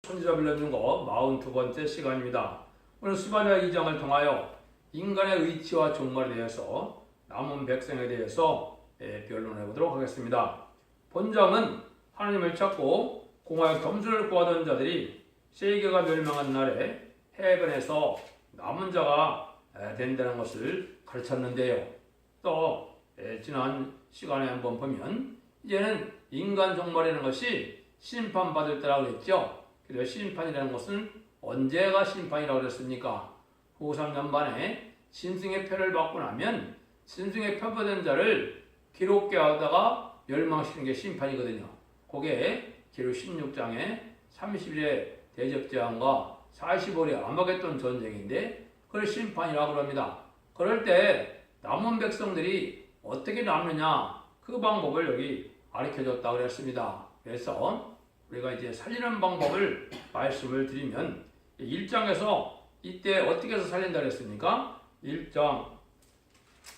천지자 빌려준 거 42번째 시간입니다. 오늘 스바냐 2장을 통하여 인간의 의치와 종말에 대해서 남은 백성에 대해서 변론해 보도록 하겠습니다. 본장은 하나님을 찾고 공하여 겸손을 구하던 자들이 세계가 멸망한 날에 해변에서 남은 자가 된다는 것을 가르쳤는데요. 또 지난 시간에 한번 보면 이제는 인간 종말이라는 것이 심판받을 때라고 그랬죠. 그래서 심판이라는 것은 언제가 심판이라고 그랬습니까? 후 3년 만에 짐승의 표를 받고 나면 짐승의 표본된 자를 기록게 하다가 멸망시키는 게 심판이거든요. 그게 기록 16장에 30일의 대적제한과 40일의 아마겟돈 전쟁인데 그걸 심판이라고 합니다. 그럴 때 남은 백성들이 어떻게 남느냐 그 방법을 여기 가르쳐줬다고 그랬습니다. 그래서 우리가 이제 살리는 방법을 말씀을 드리면 1장에서 이때 어떻게 해서 살린다 그랬습니까? 1장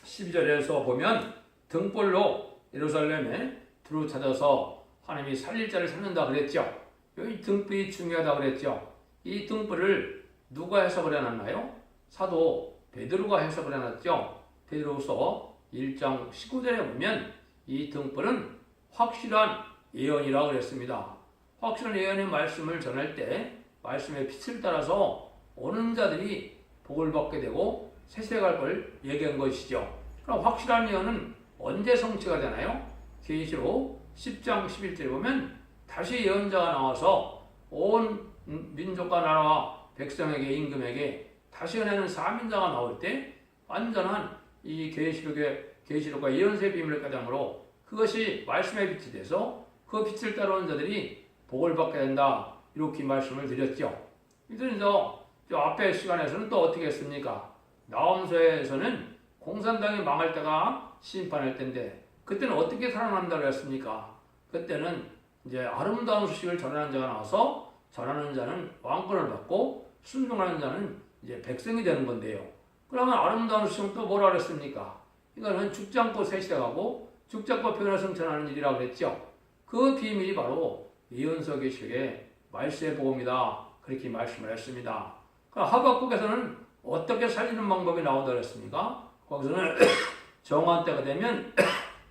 12절에서 보면 등불로 예루살렘에 두루 찾아서 하나님이 살릴 자를 찾는다 그랬죠. 여기 등불이 중요하다 그랬죠. 이 등불을 누가 해석을 해놨나요? 사도 베드로가 해석을 해놨죠. 베드로서 1장 19절에 보면 이 등불은 확실한 예언이라고 그랬습니다. 확실한 예언의 말씀을 전할 때 말씀의 빛을 따라서 오는 자들이 복을 받게 되고 세세갈 걸 얘기한 것이죠. 그럼 확실한 예언은 언제 성취가 되나요? 계시록 10장 11절에 보면 다시 예언자가 나와서 온 민족과 나라와 백성에게 임금에게 다시 은혜는 사민자가 나올 때 완전한 이 계시록과 예언서의 비밀을 가장으로 그것이 말씀의 빛이 돼서 그 빛을 따라오는 자들이 복을 받게 된다. 이렇게 말씀을 드렸죠. 그래서 앞에 시간에서는 또 어떻게 했습니까? 나홈서에서는 공산당이 망할 때가 심판할 때인데 그때는 어떻게 살아난다고 했습니까? 그때는 이제 아름다운 소식을 전하는 자가 나와서 전하는 자는 왕권을 받고 순종하는 자는 이제 백성이 되는 건데요. 그러면 아름다운 소식은 또 뭐라 그랬습니까? 이거는 죽지 않고 새 시대가고 죽지 않고 변화 성천하는 일이라고 그랬죠. 그 비밀이 바로 예언서 계시록의 말세의 복음이다. 그렇게 말씀을 했습니다. 하박국에서는 어떻게 살리는 방법이 나온다고 했습니까? 거기서는 정한 때가 되면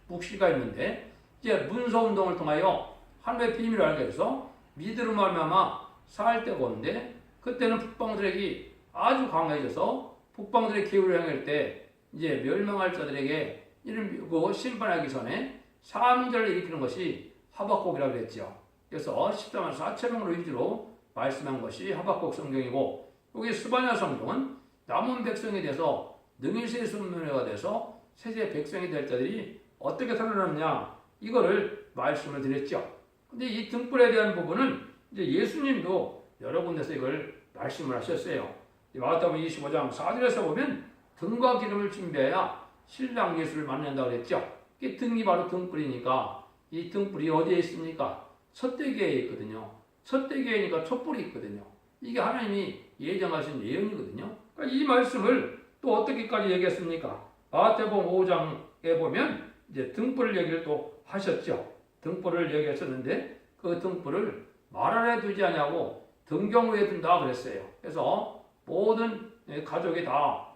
묵시가 있는데 이제 문서운동을 통하여 하나님의 비밀을 알게 해서 믿음으로 말미암아 살 때가 오는데 그때는 북방들에게 아주 강해져서 북방들의 기후를 향할 때 이제 멸망할 자들에게 이를 심판하기 전에 사명자를 일으키는 것이 하박국이라고 그랬죠. 그래서 14만 4천 명을 위주로 말씀한 것이 하박국 성경이고 여기 스바냐 성경은 남은 백성에 대해서 능일세의 순문회가 돼서 세세 백성이 될 자들이 어떻게 살아남냐 이거를 말씀을 드렸죠. 근데 이 등불에 대한 부분은 이제 예수님도 여러 군데서 이걸 말씀을 하셨어요. 마태복음 25장 4절에서 보면 등과 기름을 준비해야 신랑 예수를 만난다고 그랬죠. 이 등이 바로 등불이니까 이 등불이 어디에 있습니까? 첫대기에 있거든요. 첫대기에니까 촛불이 있거든요. 이게 하나님이 예정하신 예언이거든요. 그러니까 이 말씀을 또 어떻게까지 얘기했습니까? 마태복음 5장에 보면 이제 등불 얘기를 또 하셨죠. 등불을 얘기했었는데 그 등불을 말 안에 두지 않냐고 등경 위에 둔다 그랬어요. 그래서 모든 가족이 다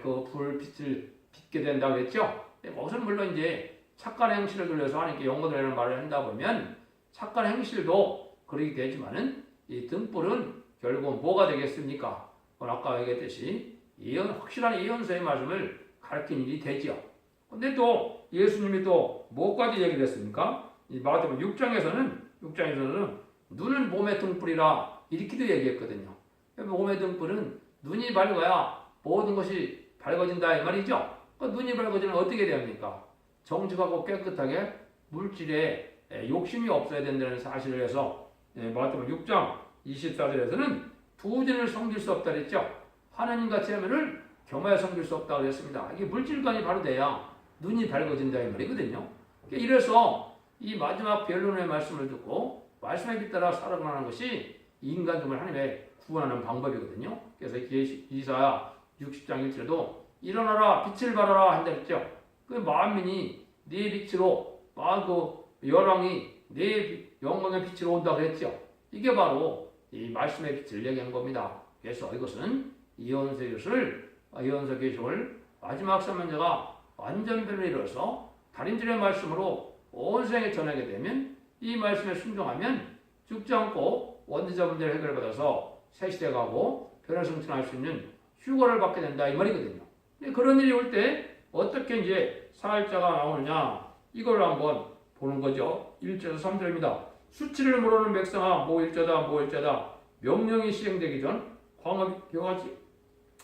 그 불빛을 빛게 된다 그랬죠. 거기서는 물론 이제 착한 행실을 돌려서 하나님께 영광이라는 말을 한다 보면 착한 행실도 그러게 되지만은 이 등불은 결국 뭐가 되겠습니까? 아까 얘기했듯이 확실한 예언서의 말씀을 가르치는 일이 되죠. 근데 또 예수님이 또 뭐까지 얘기를 했습니까? 이 마태복음 6장에서는 눈은 몸의 등불이라 이렇게도 얘기했거든요. 몸의 등불은 눈이 밝아야 모든 것이 밝아진다 이 말이죠. 눈이 밝아지면 어떻게 됩니까? 정직하고 깨끗하게 물질에 욕심이 없어야 된다는 사실을 해서 마태복음 6장 24절에서는 부진을 섬길 수 없다 그랬죠. 하나님같이 하면을 겸하여 섬길 수 없다고 그랬습니다. 이게 물질관이 바로 돼야 눈이 밝아진다 이 말이거든요. 이래서 이 마지막 변론의 말씀을 듣고 말씀에 따라 살아가는 것이 인간됨을 하나님의 구원하는 방법이거든요. 그래서 이사야 60장 1절에도 일어나라 빛을 발하라 한다 그랬죠. 그 만민이 네 빛으로 그 열왕이 네 영광의 빛으로 온다 그랬죠. 이게 바로 이 말씀의 빛을 얘기한 겁니다. 그래서 이것은 이현서 계시를 마지막 사면제가 완전 변을 이루어서 달인들의 말씀으로 온 세상에 전하게 되면 이 말씀에 순종하면 죽지 않고 원죄자 문제를 해결받아서 새 시대 가고 변화 승천할 수 있는 휴거를 받게 된다 이 말이거든요. 근데 그런 일이 올 때 어떻게 이제 사할자가 나오느냐 이걸 한번 보는 거죠. 1절에서 3절입니다. 수치를 모르는 백성아 모일자다 명령이 시행되기 전 광업이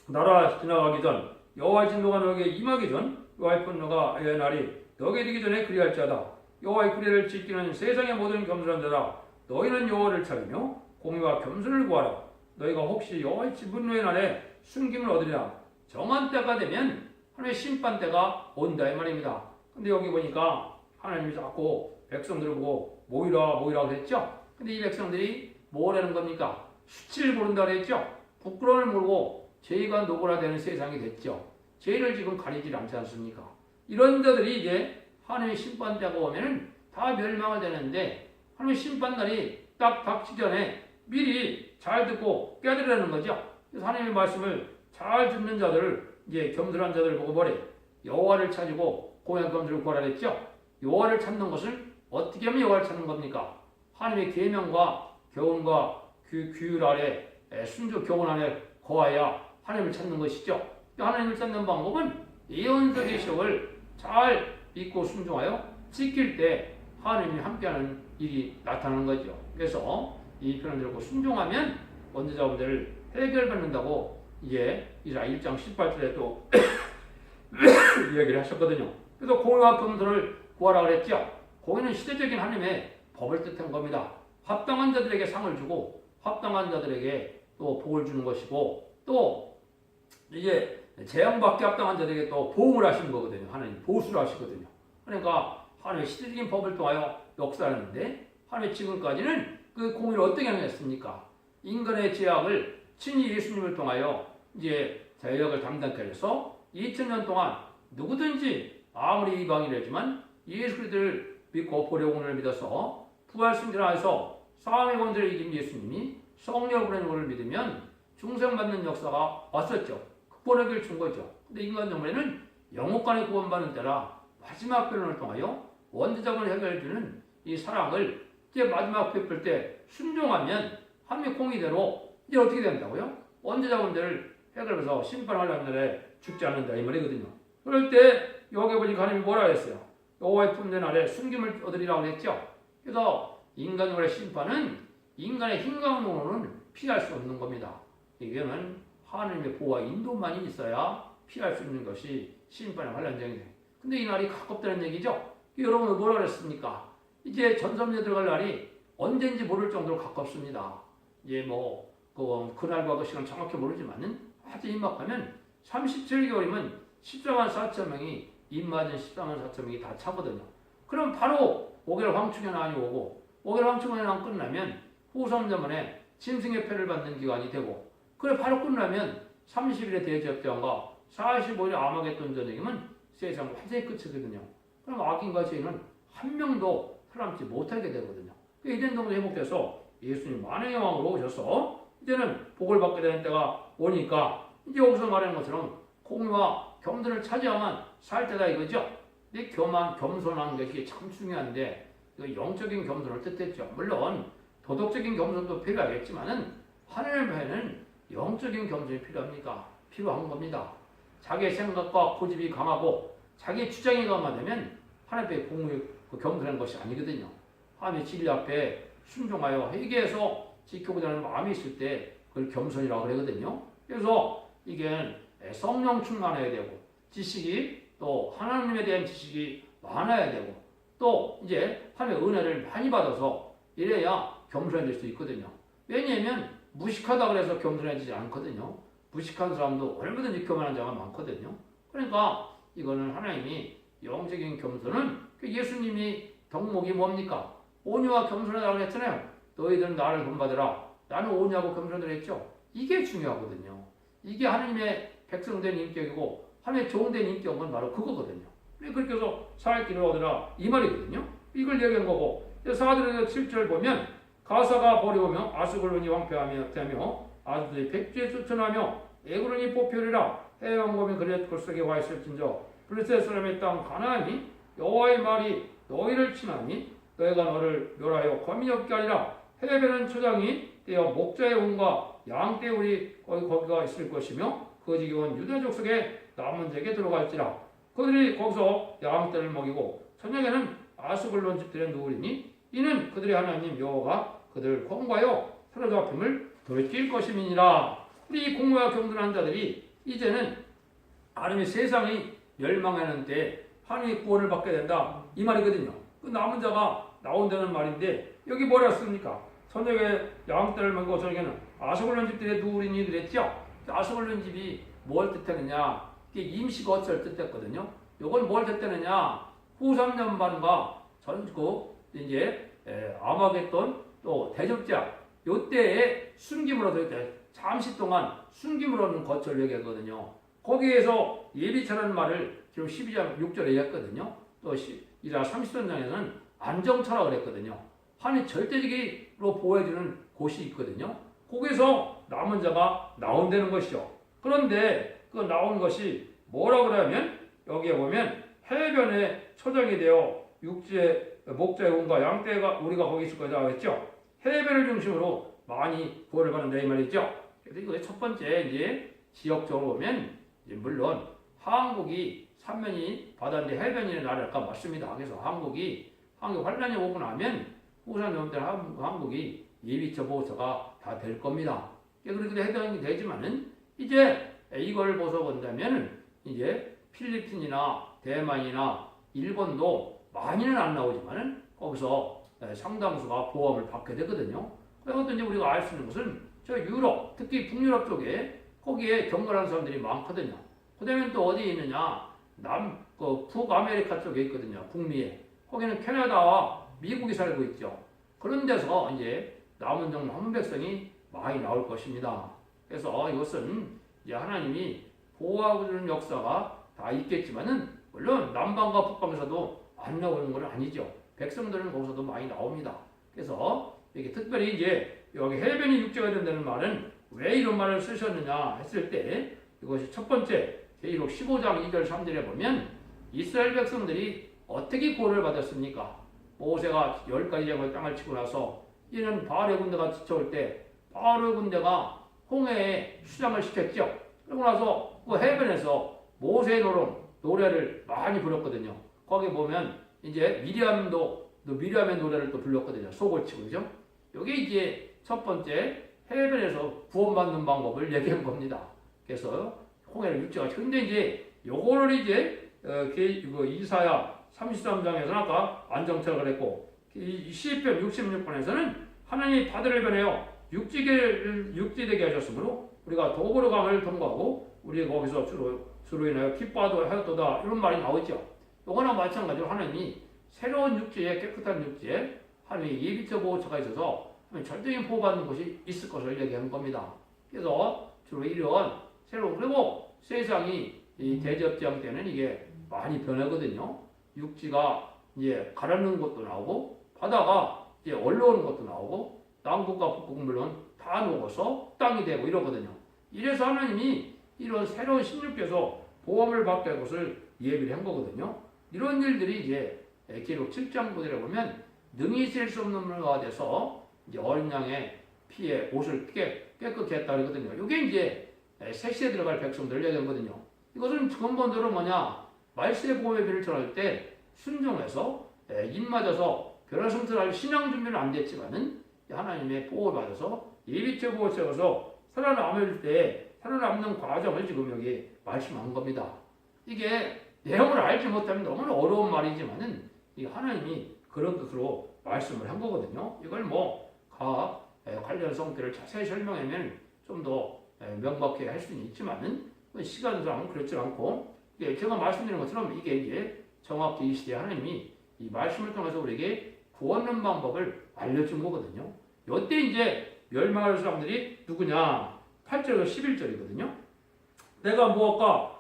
나라 지나가기 전 여호와의 진노가 너에게 임하기 전 여호와의 분노가 아의 날이 너에게 이르기 전에 그리할 자다. 여호와의 규례를 지키는 세상의 모든 겸손한 자다. 너희는 여호와를 찾으며 공의와 겸손을 구하라. 너희가 혹시 여호와의 분노의 날에 숨김을 얻으리라. 정한 때가 되면 하나님의 심판 때가 온다 이 말입니다. 근데 여기 보니까 하나님이 자꾸 백성들을 보고 모이라 그랬죠. 근데 이 백성들이 뭐라는 겁니까? 수치를 모른다 그랬죠. 부끄러움을 모르고 죄가 노골화되는 세상이 됐죠. 죄를 지금 가리지 않지 않습니까? 이런 자들이 이제 하나님의 심판 때가 오면은 다 멸망을 되는데 하나님의 심판날이 딱 닥치기 전에 미리 잘 듣고 깨달으라는 거죠. 그래서 하나님의 말씀을 잘 듣는 자들을 이제 겸손한 자들을 보고 뭐래? 여호와를 찾고 공의와 겸손을 구하라 했죠. 여호와를 찾는 것을 어떻게 하면 여호와를 찾는 겁니까? 하나님의 계명과 교훈과 규율 아래 순종 교훈 안에 거하여 하나님을 찾는 것이죠. 하나님을 찾는 방법은 예언서 계시록을 잘 믿고 순종하여 지킬 때 하나님이 함께하는 일이 나타나는 거죠. 그래서 이 편을 들고 순종하면 원죄자 문제를 해결받는다고 이제 이사야 1장 18절에 또 이야기를 하셨거든요. 그래서 공의와 겸손을 구하라 그랬죠. 공의는 시대적인 하나님의 법을 뜻한 겁니다. 합당한 자들에게 상을 주고 합당한 자들에게 또 복을 주는 것이고 또 이제 재앙받기 합당한 자들에게 또 보응을 하시는 거거든요. 하나님 보수를 하시거든요. 그러니까 하나님의 시대적인 법을 통하여 역사하는데 하나님의 지금까지는 그 공의를 어떻게 행했습니까? 인간의 죄악을 친히 예수님을 통하여 이제 대역을 담당케 해서 2000년 동안 누구든지 아무리 이방이라지만 예수 그리스도를 믿고 보려고를 믿어서 부활 승천하여서 사망의 권세를 이긴 예수님이 성령을 보내는 것을 믿으면 중생받는 역사가 왔었죠. 극본의 길을 준 거죠. 근데 인간 정말에는 영혼간의 구원받는 때라 마지막 변론을 통하여 원죄자분을 해결해주는 이 사랑을 이제 마지막 베풀 때 순종하면 하나님의 공의대로 이제 어떻게 된다고요? 원죄자분들을 해결해서 심판하려는 날에 죽지 않는다 이 말이거든요. 그럴 때 여기 보니까 하나님이 뭐라 했어요? 여호와의 품는 날에 숨김을 얻으리라고 했죠. 그래서 인간의 심판은 인간의 힘강으로는 피할 수 없는 겁니다. 이거는 하나님의 보호와 인도만이 있어야 피할 수 있는 것이 심판의 환란정이에요. 근데 이 날이 가깝다는 얘기죠. 여러분 뭐라 그랬습니까? 이제 전섬에 들어갈 날이 언제인지 모를 정도로 가깝습니다. 이제 뭐 그날과 그 시간 정확히 모르지만은 아주 임박하면 37개월이면 14만 4천 명이 입맞은 14만 4천 명이 다 차거든요. 그럼 바로 5개월 황충년안이 오고 5개월 황충년안 끝나면 후성자문에 짐승의 패를 받는 기간이 되고 그래 바로 끝나면 30일의 대접전과 45일의 아마겟돈 전쟁이면 세상 완전히 끝이거든요. 그럼 악인과 죄인은 한 명도 살아남지 못하게 되거든요. 이된 정도 회복돼서 예수님 만왕의 왕으로 오셔서 이제는 복을 받게 되는 때가 오니까 이제 여기서 말하는 것처럼 공의와 겸손을 차지하면 살 때다 이거죠. 근데 겸손한 것이 참 중요한데 영적인 겸손을 뜻했죠. 물론 도덕적인 겸손도 필요하겠지만은 하나님 외에는 영적인 겸손이 필요한 겁니다. 자기의 생각과 고집이 강하고 자기의 주장이 강하면 하나님의 겸손한 것이 아니거든요. 하나님의 진리 앞에 순종하여 회개해서 지키고자 하는 마음이 있을 때 그걸 겸손이라고 그러거든요. 그래서 이게 성령 충만해야 되고 지식이 또 하나님에 대한 지식이 많아야 되고 또 이제 하나님의 은혜를 많이 받아서 이래야 겸손해질 수 있거든요. 왜냐하면 무식하다 그래서 겸손해지지 않거든요. 무식한 사람도 얼마든지 교만한 자가 많거든요. 그러니까 이거는 하나님이 영적인 겸손은 예수님이 덕목이 뭡니까? 온유와 겸손하다고 했잖아요. 너희들은 나를 본받으라. 나는 온유하고 겸손하다고 했죠. 이게 중요하거든요. 이게 하나님의 백성된 인격이고 하나님의 종된 인격은 바로 그거거든요. 그렇게 해서 살 길을 얻으라 이 말이거든요. 이걸 얘기한 거고 4절에서 7절 보면 가사가 버려오며 아스글론이 왕패하며 되며 아스들이 백주에 쫓겨나며 에그론이 뽑히리라. 해왕검이 그릇 골속에 와 있을진저 블레셋 사람의 땅 가나안이 여호와의 말이 너희를 치나니 너희가 너를 멸하여 검이 없게 하리라. 해변은 초장이 떼어 목자의 온과 양떼울이 거기가 있을 것이며 그 지경은 유다 족속의 남은 자에게 들어갈지라. 그들이 거기서 양떼를 먹이고 저녁에는 아스글론 집들의 누우리니 이는 그들의 하나님 여호와가 그들을 권고하여 사로잡힘을 돌이킬 것임이니라. 우리 공모와 경건한 자들이 이제는 하나님의 세상이 멸망하는 때 하나님의 구원을 받게 된다 이 말이거든요. 그 남은 자가 나온다는 말인데 여기 뭐라 씁니까? 저녁에 양떼를 먹고 저녁에는 아스글론 집들의 누우리니 그랬죠. 아스글론 집이 뭘 뜻하느냐? 이게 임시거처를 뜻했거든요. 이건 뭘 뜻하느냐? 후 3년반과 전그 이제 아마겟돈 또 대접자 요때에 순김으로 잠시 동안 순김으로 하는 거처를 얘기하거든요. 거기에서 예비처라는 말을 기록 12장 6절에 했거든요. 또 이라 30선장에는 안정처라 그랬거든요. 하나님 절대적으로 보호해주는 곳이 있거든요. 거기서 남은 자가 나온다는 것이죠. 그런데 그 나온 것이 뭐라 그러면 여기에 보면 해변에 초장이 되어 육지에 목자의 온과 양떼가 우리가 거기 있을 거다 그랬죠. 해변을 중심으로 많이 구원을 받는다 이 말이죠. 그래서 이거 첫 번째 이제 지역적으로 보면 이제 물론 한국이 삼면이 바다인데 해변이 나라가 맞습니다. 그래서 한국 환란이 오고 나면 우선 넘때 한국이 예비처 보호처가 다 될 겁니다. 그렇게 해당이 되지만은 이제 이걸 보서 본다면은 이제 필리핀이나 대만이나 일본도 많이는 안 나오지만은 거기서 상당수가 보험을 받게 되거든요. 그것도 이제 우리가 알 수 있는 것은 저 유럽, 특히 북유럽 쪽에 거기에 경건한 사람들이 많거든요. 그 다음에 또 어디에 있느냐? 북아메리카 쪽에 있거든요. 북미에. 거기는 캐나다와 미국이 살고 있죠. 그런 데서 이제 남은 종 남은 백성이 많이 나올 것입니다. 그래서 이것은 이제 하나님이 보호하고 주는 역사가 다 있겠지만은 물론 남방과 북방에서도 안 나오는 건 아니죠. 백성들은 거기서도 많이 나옵니다. 그래서 이게 특별히 이제 여기 해변이 육지가 된다는 말은 왜 이런 말을 쓰셨느냐 했을 때 이것이 첫 번째 계시록 15장 2절 3절에 보면 이스라엘 백성들이 어떻게 구원을 받았습니까? 모세가 10가지 재앙을 땅을 치고 나서 이는 바알의 군대가 지쳐올 때 바알의 군대가 홍해에 수장을 시켰죠. 그러고 나서 그 해변에서 모세의 노래를 많이 불렀거든요. 거기 보면 이제 미리암의 노래를 또 불렀거든요. 속을 치고 그죠? 여기 이제 첫 번째 해변에서 구원받는 방법을 얘기한 겁니다. 그래서 홍해를 육지가 근데 이제 요거를 이제 이사야 33장에서는 아까 안정처를 그랬고 이 시편 66번에서는 하나님이 바다를 변하여 육지되게 하셨으므로 우리가 도보로 강을 통과하고 우리가 거기서 주로 인하여 기뻐하도 하였도다 이런 말이 나오죠. 요거나 마찬가지로 하나님이 새로운 육지에 깨끗한 육지에 하나님의 예비처 보호처가 있어서 절대적인 보호받는 곳이 있을 것을 얘기하는 겁니다. 그래서 주로 이런 새로운 그리고 세상이 이 대접장 때는 이게 많이 변하거든요. 육지가 이제 가라앉는 것도 나오고 바다가 이제 올라오는 것도 나오고 남극과 북극 물론 다 녹아서 땅이 되고 이러거든요. 이래서 하나님이 이런 새로운 16개에서 보험을 받게 할 것을 예비를 한 거거든요. 이런 일들이 이제 기록 7장 9절에 보면 능히 셀 수 없는 물과 돼서 이제 어린 양의 피에 옷을 깨끗게 했다 그러거든요. 이게 이제 색시에 들어갈 백성들을 얘기하거든요. 이것은 근본적으로 뭐냐? 말세의 보험의 비를 전할 때 순종해서 입 맞아서 변화성찰할 신앙 준비는 안 됐지만은 하나님의 보호를 받아서 예비처 보호처에서 살아남을 때 살아남는 과정을 지금 여기 말씀한 겁니다. 이게 내용을 알지 못하면 너무나 어려운 말이지만은 이 하나님이 그런 뜻으로 말씀을 한 거거든요. 이걸 각 관련 성들을 자세히 설명하면 좀 더 명확하게 할 수는 있지만은 시간상 그렇지 않고 제가 말씀드린 것처럼 이게 이제 정확히 이 시대에 하나님이 이 말씀을 통해서 우리에게 구원하는 방법을 알려준 거거든요. 이때 이제 멸망할 사람들이 누구냐? 8절에서 11절이거든요. 내가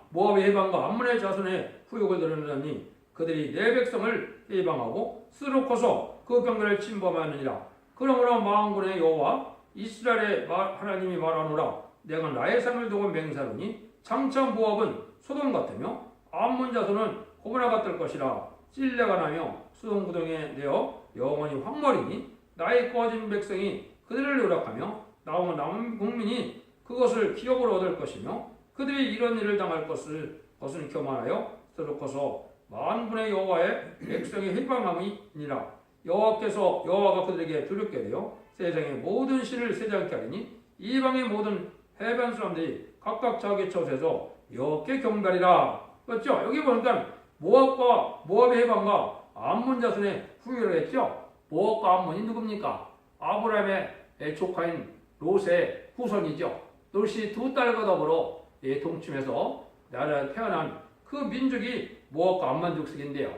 모압의 해방과 암몬의 자손의 후욕을 들으느니 그들이 내 백성을 해방하고 쓰러 커서 그 경계를 침범하느니라. 그러므로 만군의 여호와 이스라엘의 하나님이 말하노라. 내가 나의 삶을 두고 맹세하노니 장차 모압은 소돔 같으며 암몬 자손은 고모라 같을 것이라. 찔레가 나며 수동구덩이에 내어 영원히 황홀이니 나의 꼬아진 백성이 그들을 요락하며 남은 국민이 그것을 기업으로 얻을 것이며 그들이 이런 일을 당할 것은 교만하여 서럽고서 만군의 여호와의 백성이 해방함이니라. 여호와가 그들에게 두렵게 되어 세상의 모든 신을 세지 하리니 이방의 모든 해변 사람들이 각각 자기 처소에서 여호와께 경배하리라. 그렇죠? 여기 보니까 모압의 해방과 암몬 자손의 후유를 했죠. 모압과 암몬이 누굽니까? 아브라함의 조카인 롯의 후손이죠. 롯이 두 딸과 더불어 동침해서 나라에 태어난 그 민족이 모압과 암몬 족속인데요.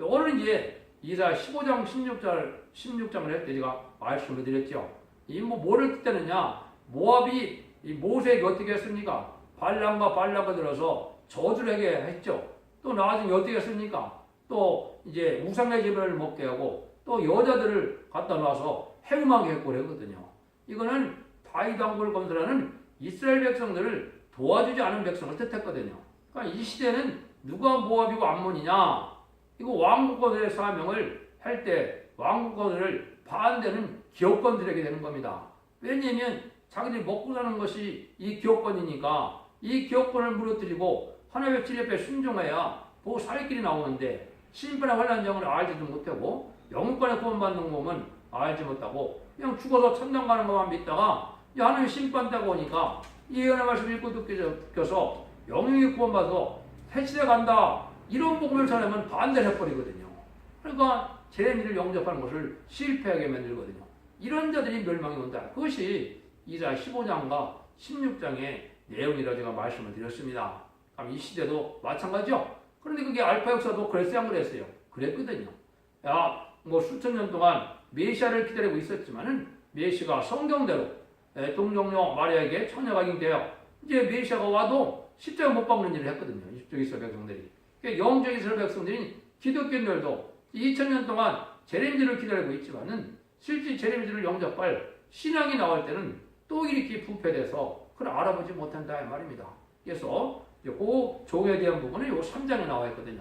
오늘 이제 이사 15장 16장을 할 때 제가 말씀을 드렸죠. 뭐를 뜻하느냐? 모압이 모세에게 어떻게 했습니까? 발람과 들어서 저주를 하게 했죠. 또 나중에 어떻게 했습니까? 또 이제 우상의 제물을 먹게 하고 또 여자들을 갖다 놔서 해음하게 했고 그러거든요. 이거는 다윗 왕국을 건설하는 이스라엘 백성들을 도와주지 않은 백성을 뜻했거든요. 그러니까 이 시대는 누가 모압이고 암몬이냐? 이거 왕국 건설의 사명을 할 때 왕국 건설을 반대는 기업권들에게 되는 겁니다. 왜냐하면 자기들이 먹고 사는 것이 이 기업권이니까 이 기업권을 무너뜨리고 하나님의 질 옆에 순종해야 보고 살 길이 나오는데 심판의 환란정을 알지도 못하고 영권의 구원받는 몸은 알지 못하고 그냥 죽어서 천당 가는 것만 믿다가 하나님 심판 때가 오니까 이 예언의 말씀 읽고 듣겨서 영영이 구원받아서 새시대 간다 이런 복음을 전하면 반대를 해버리거든요. 그러니까 제레미를 영접하는 것을 실패하게 만들거든요. 이런 자들이 멸망이 온다. 그것이 이사야 15장과 16장의 내용이라 제가 말씀을 드렸습니다. 그럼 이 시대도 마찬가지죠. 그런데 그게 알파 역사도 그랬어요, 안 그랬어요? 그랬거든요. 수천 년 동안 메시아를 기다리고 있었지만은 메시아가 성경대로 동정녀 마리아에게 처녀가 인되어 이제 메시아가 와도 십자가 못 박는 일을 했거든요. 이쪽 이스라엘 백성들이. 그러니까 영적 이스라엘 백성들이 기독교인들도 2000년 동안 제레미지를 기다리고 있지만은 실제 제레미지를 영접할 신앙이 나올 때는 또 이렇게 부패돼서 그걸 알아보지 못한다 이 말입니다. 그래서 그 종에 대한 부분은 요 3장에 나와 있거든요.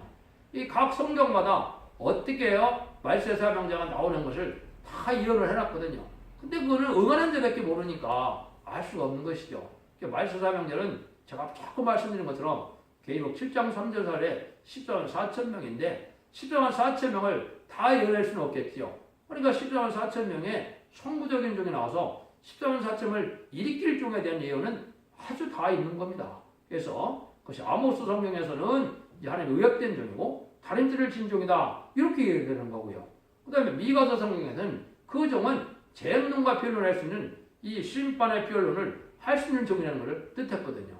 이 각 성경마다 어떻게 해야 말세 사명자가 나오는 것을 다 예언을 해놨거든요. 근데 그거는 응하는 자밖에 모르니까 알 수가 없는 것이죠. 말세 사명자는 제가 자꾸 말씀드린 것처럼 계시록 7장 3절 살에 14만 4천 명인데 14만 4천 명을 다 예언할 수는 없겠죠. 그러니까 14만 4천 명의 성부적인 종이 나와서 14만 4천을 일으킬 종에 대한 예언은 아주 다 있는 겁니다. 그래서 그것이 아모스 성경에서는 하나님 의협된 종이고 다림질을 진 종이다 이렇게 얘기되는 거고요. 그 다음에 미가서 성경에서는 그 종은 재론과 변론할 수 있는 이 심판의 변론을 할 수 있는 종이라는 것을 뜻했거든요.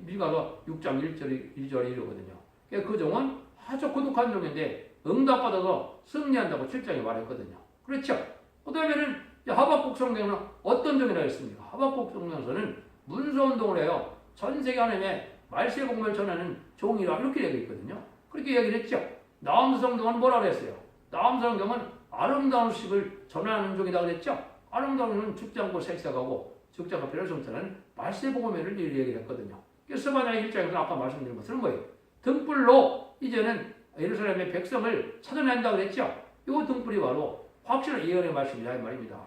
미가서 6장 1절이 이러거든요. 그 종은 아주 고독한 종인데 응답받아서 승리한다고 7장에 말했거든요. 그렇죠? 그 다음에는 하박국 성경은 어떤 종이라 했습니까? 하박국 성경에서는 문서운동을 해요. 전 세계 하나님의 말세 복음을 전하는 종이라 이렇게 되어 있거든요. 그렇게 얘기를 했죠. 나홈 성경은 뭐라 그랬어요? 나홈 성경은 아름다운 식을 전하는 종이다 그랬죠. 아름다운 죽지 않고 색색하고 죽지 않고 별을 성천하는 말세 복음을 얘기를 했거든요. 그래서 스바냐 1장에서 아까 말씀드린 것처럼 뭐예요? 등불로 이제는 예루살렘의 백성을 찾아낸다 그랬죠. 이 등불이 바로 확실한 예언의 말씀이다 이 말입니다.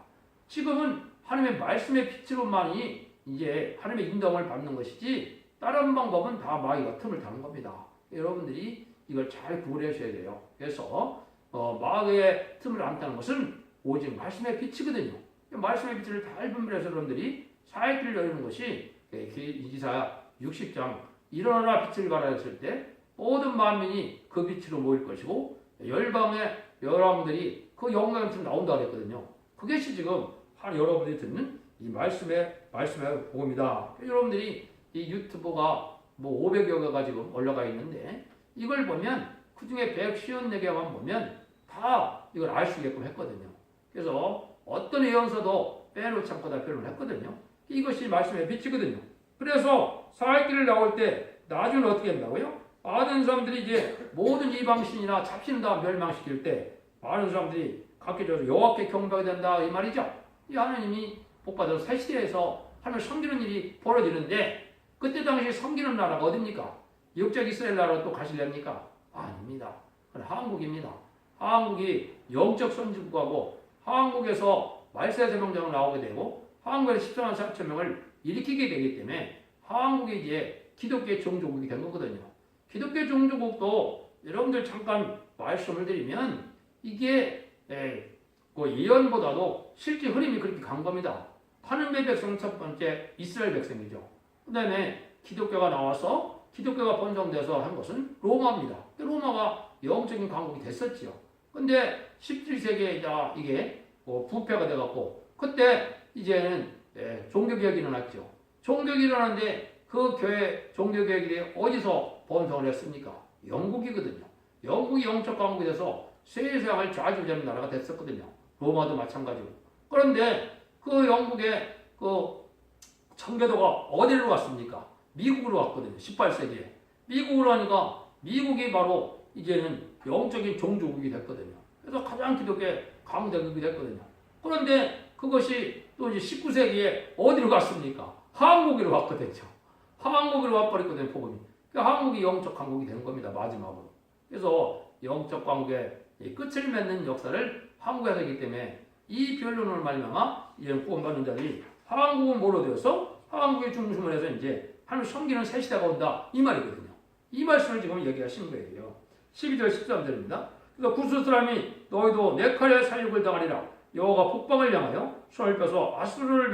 지금은 하나님의 말씀의 빛으로만이 이제 하나님의 인도함을 받는 것이지 다른 방법은 다 마귀가 틈을 타는 겁니다. 여러분들이 이걸 잘 구분하셔야 돼요. 그래서 마귀의 틈을 안 타는 것은 오직 말씀의 빛이거든요. 말씀의 빛을 잘 분별해서 여러분들이 살 길을 열는 것이 이사야 60장 일어나라 빛을 발하라 했을 때 모든 만민이 그 빛으로 모일 것이고 열방의 여러분들이 그 영광처럼 나온다 그랬거든요. 그것이 지금 여러분들이 듣는 이 말씀의 복음이다. 여러분들이 이 유튜브가 500여 개가 지금 올라가 있는데 이걸 보면 그 중에 154개만 보면 다 이걸 알 수 있게끔 했거든요. 그래서 어떤 예언서도 빼놓지 않고 다 표현을 했거든요. 이것이 말씀의 빛이거든요. 그래서 살 길을 나올 때 나중에 어떻게 한다고요? 많은 사람들이 이제 모든 이방신이나 잡신을 다 멸망시킬 때 많은 사람들이 각기적으로 여호와께 경배하게 된다 이 말이죠. 이 하나님이 복받아서 새 시대에서 하나님을 섬기는 일이 벌어지는데 그때 당시 섬기는 나라가 어딥니까? 육적 이스라엘 나라로 또 가실랍니까? 아닙니다. 그건 한국입니다. 한국이 영적 선진국하고 한국에서 말세의 명장으로 나오게 되고 한국에서 14만 4천 명을 일으키게 되기 때문에 한국이 이제 기독교의 종주국이 된 거거든요. 기독교 종주국도 여러분들 잠깐 말씀을 드리면 이게 그 예언보다도 실제 흐름이 그렇게 간 겁니다. 하늘의 백성은 첫 번째 이스라엘 백성이죠. 그 다음에 기독교가 나와서 기독교가 번성돼서 한 것은 로마입니다. 로마가 영적인 강국이 됐었죠. 근데 17세기에 이게 부패가 돼갖고 그때 이제는 종교개혁이 일어났죠. 종교개혁이 일어났는데 그 교회 종교개혁이 어디서 번성을 했습니까? 영국이거든요. 영국이 영적 강국이 돼서 세상을 좌지우지하는 나라가 됐었거든요. 로마도 마찬가지고. 그런데 그 영국의 그 청교도가 어디로 갔습니까? 미국으로 왔거든요. 18세기에. 미국으로 하니까 미국이 바로 이제는 영적인 종주국이 됐거든요. 그래서 가장 기독교의 강대국이 됐거든요. 그런데 그것이 또 이제 19세기에 어디로 갔습니까? 한국으로 왔거든요. 한국으로 와버렸거든요, 복음이. 그러니까 한국이 영적 강국이 된 겁니다, 마지막으로. 그래서 영적 강국의 끝을 맺는 역사를 한국에서 하기 때문에 이 변론을 말미암아 이런 구원받는 자들이 한국은 뭐로 되어서 한국의 중심을 해서 이제 하나님 섬기는 새 시대가 온다 이 말이거든요. 이 말씀을 지금 얘기하신 거예요. 12절 13절입니다. 그래서 구스 사람이 너희도 내 칼에 살육을 당하리라. 여호와가 북방을 향하여 손을 펴서 아수르를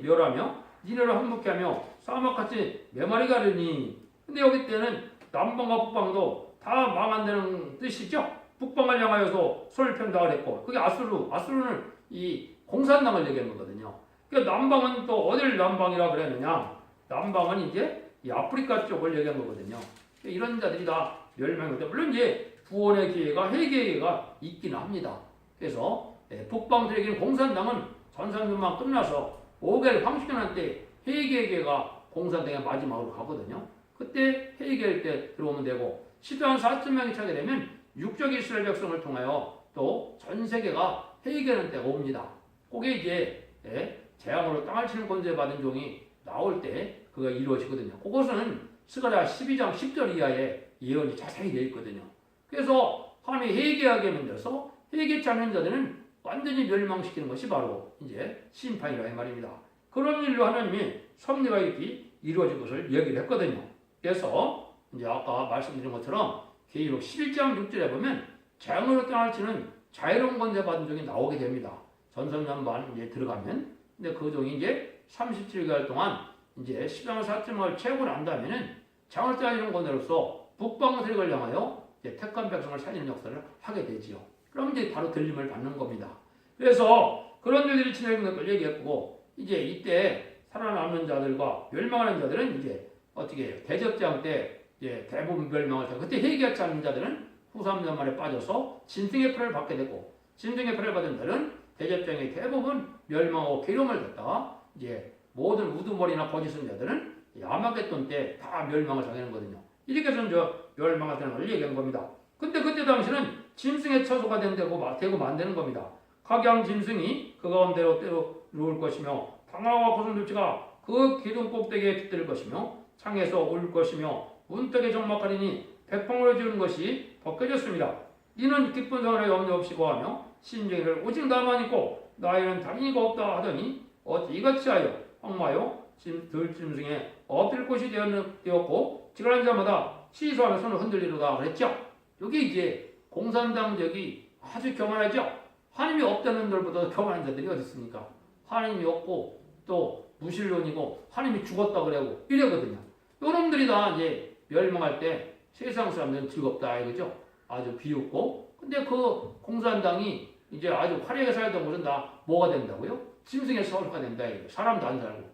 멸하며 니네를 항복케 하며 사막같이 메마리가 되니. 근데 여기 때는 남방과 북방도 다 망한다는 뜻이죠. 북방을 향하여서 손을 편다 그랬고 그게 아수르는 이 공산당을 얘기하는 거거든요. 그러니까 남방은 또 어딜 남방이라 그랬느냐? 남방은 이제 이 아프리카 쪽을 얘기한 거거든요. 이런 자들이 다 멸망인데 물론 이제 구원의 기회가 회개의 기회가 있긴 합니다. 그래서 북방들에게는 공산당은 전산전만 끝나서 5개월 황식년한 때 회개의 기회가 공산당의 마지막으로 가거든요. 그때 회개할 때 들어오면 되고 14만 4천 명이 차게 되면 육적 이스라엘 백성을 통하여 또 전 세계가 회개하는 때가 옵니다. 그게 이제 재앙으로 땅을 치는 권세 받은 종이 나올 때 그가 이루어지거든요. 그것은 스가랴 12장 10절 이하에 예언이 자세히 되어 있거든요. 그래서 하나님이 회개하게 만들어서 회개치 않는 자들은 완전히 멸망시키는 것이 바로 이제 심판이라 이 말입니다. 그런 일로 하나님이 섭리가 이렇게 이루어질 것을 얘기를 했거든요. 그래서 이제 아까 말씀드린 것처럼 계시록 11장 6절에 보면 재앙으로 땅을 치는 자유로운 권세 받은 종이 나오게 됩니다. 전성년만 이제 들어가면. 근데 그 종이 이제 37개월 동안 이제 14만 4천을 채우고 난 다음에는 장을 따지는 권세로서 북방 세력을 향하여 이제 택한 백성을 살리는 역사를 하게 되지요. 그럼 이제 바로 들림을 받는 겁니다. 그래서 그런 일들이 진행되는 걸 얘기했고 이제 이때 살아남는 자들과 멸망하는 자들은 이제 어떻게 해요? 대접장 때 이제 대부분 멸망을 하고 그때 회개하지 않는 자들은 후 3년 만에 빠져서 진등의 표를 받게 되고 진등의 표를 받은 자들은 대접장의 대부분 멸망하고 괴로움을 갖다가 이제 모든 우두머리나 거짓은 자들은 아마겟돈 때 다 멸망을 당하는 거거든요. 이렇게 해서 저 멸망을 되는 걸 얘기한 겁니다. 근데 그때 당시는 짐승의 처소가 되고 만드는 겁니다. 각양 짐승이 그 가운데로 때로 것이며 방아와 고슴도치가 그 기둥 꼭대기에 깃들 것이며 창에서 올 것이며 문턱에 적막하리니 백방으로 지은 것이 벗겨졌습니다. 이는 기쁜 생활에 염려 없이 거하며 심정이를 오직 나만 있고 나에는 다른 이가 없다 하더니 어찌 이같이 하여 황마요 들짐승에 엎드릴 곳이 되었고 지랄한 자마다 시소하며 손을 흔들리로다 그랬죠. 여기 이제 공산당적이 아주 교만하죠. 하나님이 없다는 놈들보다 교만한 자들이 어디 있습니까? 하나님이 없고 또 무신론이고 하나님이 죽었다 그러고 이러거든요. 이놈들이 다 이제 멸망할 때 세상 사람들은 즐겁다 이거죠. 아주 비웃고. 근데 그 공산당이 이제 아주 화려하게 살던 곳은 다 뭐가 된다고요? 짐승의 처소가 된다 이거. 사람도 안 살고.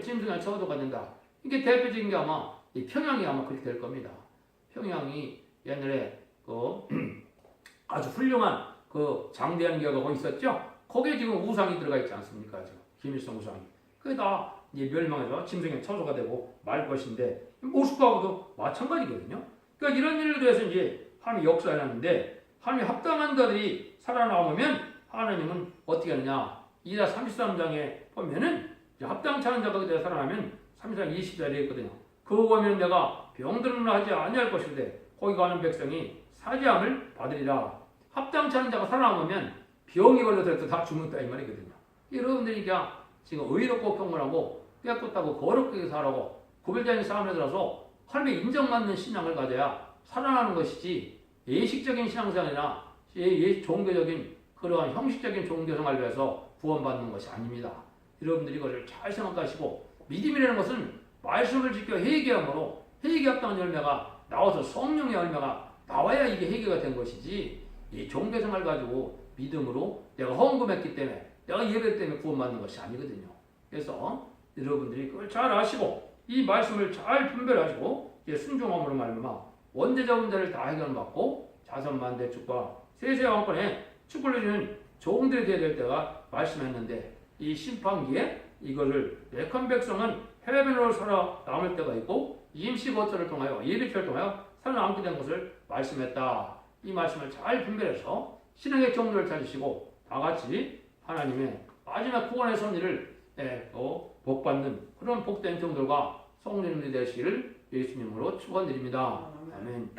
짐승의 처소가 된다. 이게 대표적인 게 아마 이 평양이 아마 그렇게 될 겁니다. 평양이 옛날에 그 아주 훌륭한 그 장대한 기업가 있었죠. 거기에 지금 우상이 들어가 있지 않습니까? 지금 김일성 우상이. 그게 다 이제 멸망해서 짐승의 처소가 되고 말 것인데 모스크바하고도 마찬가지거든요. 그러니까 이런 일로 해서 이제 하나님이 역사해놨는데 하나님이 합당한 자들이 살아남으면 하나님은 어떻게 하느냐? 이사 33장에 보면은 합당치 않은 자가 그때 살아나면 33장 20절에 있거든요. 그거 보면 내가 병들은 하지 아니할 것인데 거기 가는 백성이 사지함을 받으리라. 합당치 않은 자가 살아남으면 병이 걸려서 다 죽는다 이 말이거든요. 여러분들이 그냥 지금 의롭고 평온하고 깨끗하고 거룩하게 살아고 구별된 싸움에 들어서 하나님의 인정받는 신앙을 가져야 살아나는 것이지 예식적인 신앙생활이나 종교적인 그러한 형식적인 종교생활을 위해서 구원받는 것이 아닙니다. 여러분들이 이것을 잘 생각하시고 믿음이라는 것은 말씀을 지켜 회개함으로 회개 합당한 열매가 나와서 성령의 열매가 나와야 이게 회개가 된 것이지 이 종교생활 가지고 믿음으로 내가 헌금했기 때문에 내가 예배 때문에 구원받는 것이 아니거든요. 그래서 여러분들이 그걸 잘 아시고 이 말씀을 잘 분별하시고 순종함으로 말미암아 원죄자 문제를 다 해결받고 자선만대 축과 세세 왕권에 축구를 주는 종들이 되어야 될 때가 말씀했는데 이 심판기에 이거를 약한 백성은 해변으로 살아남을 때가 있고 임시 거처를 통하여 예비처를 통하여 살아남게 된 것을 말씀했다. 이 말씀을 잘 분별해서 신앙의 정도를 찾으시고 다 같이 하나님의 마지막 구원의 섭리를 복받는 그런 복된 종들과 성도님들이 되시기를 예수님으로 축원드립니다. 아멘.